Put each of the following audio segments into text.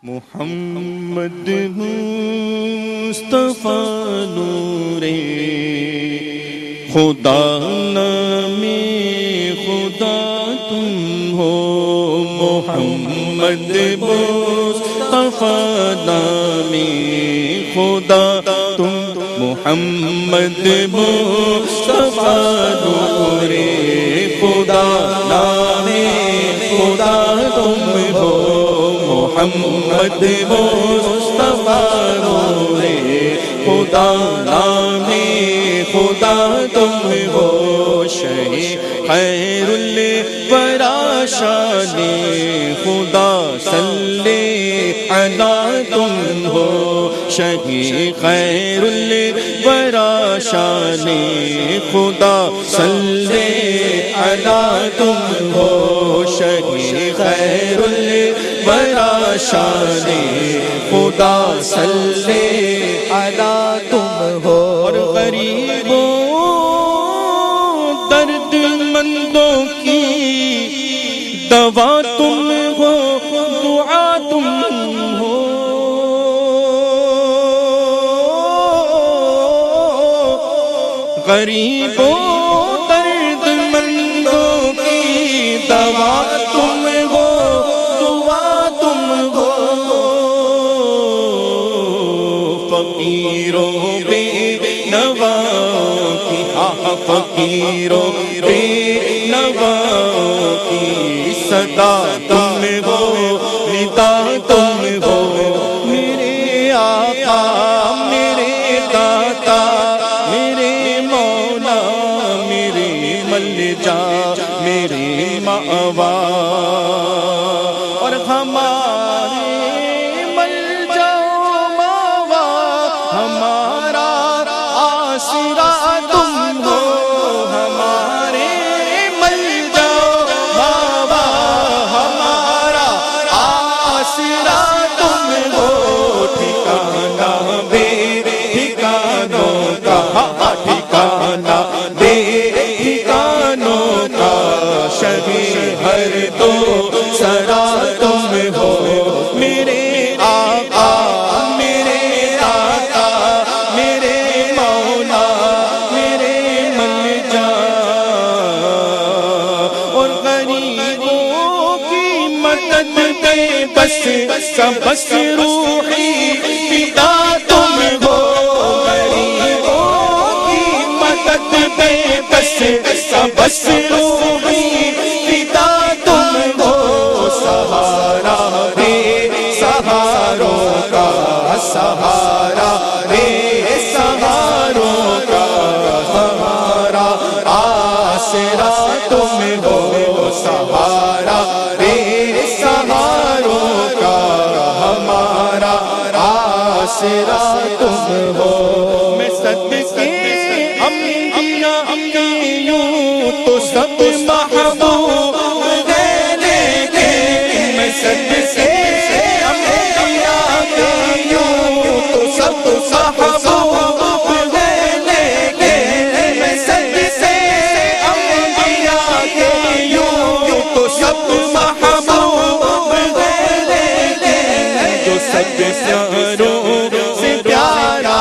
محمد مصطفیٰ نور خدا نام خدا تم ہو، محمد مصطفیٰ نام خدا تم، محمد مصطفیٰ نور خدا نام خدا تم ہو، محمد مصطفیٰ نور خدا نام خدا تم ہو، شہی خیر الورا شان خدا صلی علی تم ہو، شہی خیر الورا شان خدا صلی علی تم ہو، شہی خیر الورا شان خدا صلی علی تم ہو، اور غریبوں درد مندوں کی دوا تم ہو، دعا تم ہو، غریبوں درد مندوں کی دوا تم ہو، دعا تم ہو، فقیروں بے نوا کی فقیروں بے نوا کی صدا تم ہو، ندا تم ہو، میرے آقا میرے داتا میرے مولا میرے ملجا میرے مأوا، اور ہمارے ملجا مأوا ہمارا آسرا تم ہو، ہمارے ملجا مأوا ہمارا آسرا تم ہو، ٹھکانہ بے ٹھکانوں کا، ٹھکانہ بے ٹھکانوں کا، شہی ہر دو سرا تم ہو، میرے آقا میرے داتا میرے مولا میرے ملجا، اور غریبوں کی مدد دے بس بس روحی فدا تم ہو، غریبوں کی مدد دے بس بس روحی فدا تم ہو، سہارا رے سہاروں کا، سہارا رے سہاروں کا، ہمارا آسرا تم ہو، سہارا رے سہاروں کا، ہمارا آسرا تم ہو، میں صدقے انبیاء کے یوں تو سب محبوب ہے لیکن، میں صدقے انبیاء کے یوں تو سب محبوب ہے لیکن، میں صدقے انبیاء کے یوں تو سب محبوب ہے لیکن، جو سب پیاروں سے پیارا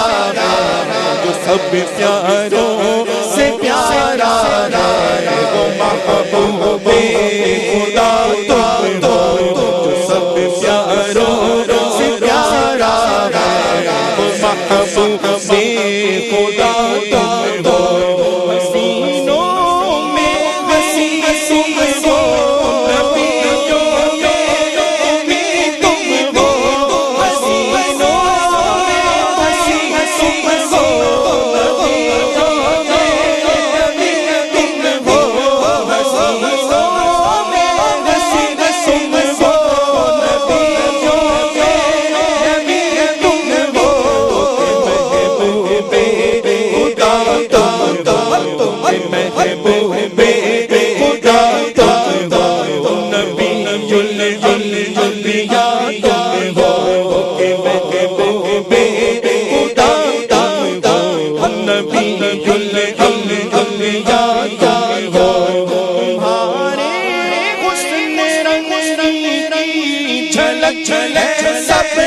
سب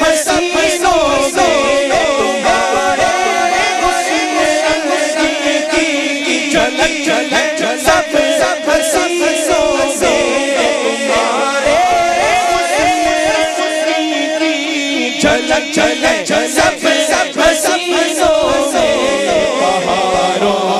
حسینوں میں تمہارے حسن کی جھلک جھلک سب حسینوں میں تمہارے حسن کی جھلک جھلک سب حسینوں میں بہاروں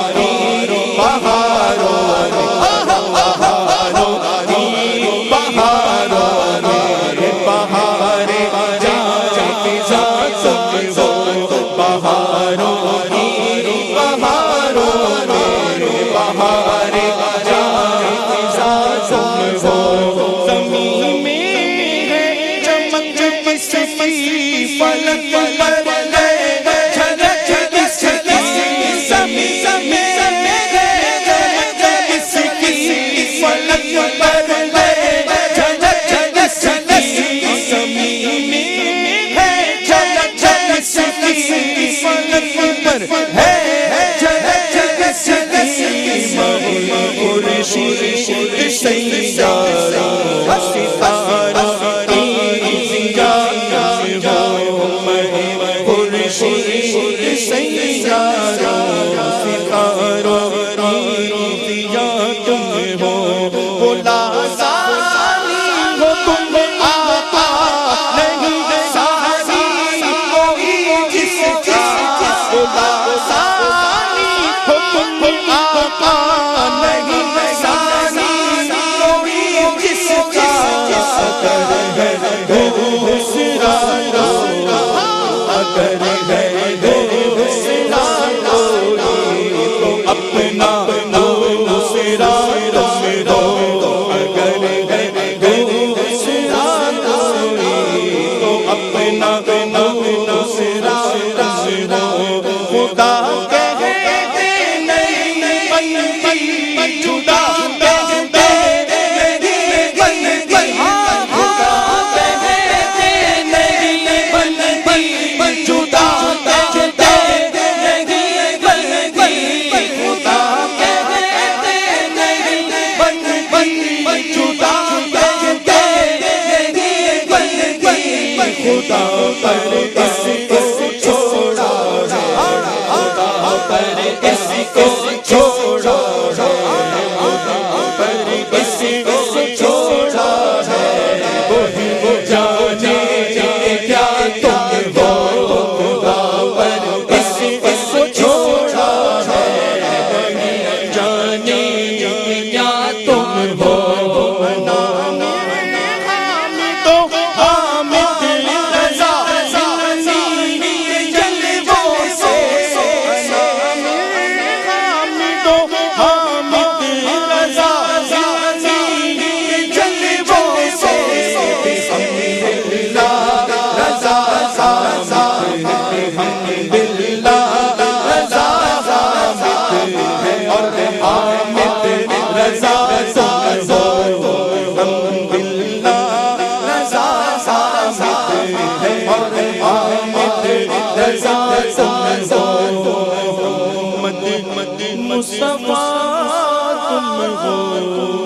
مصطفیٰ تم ہو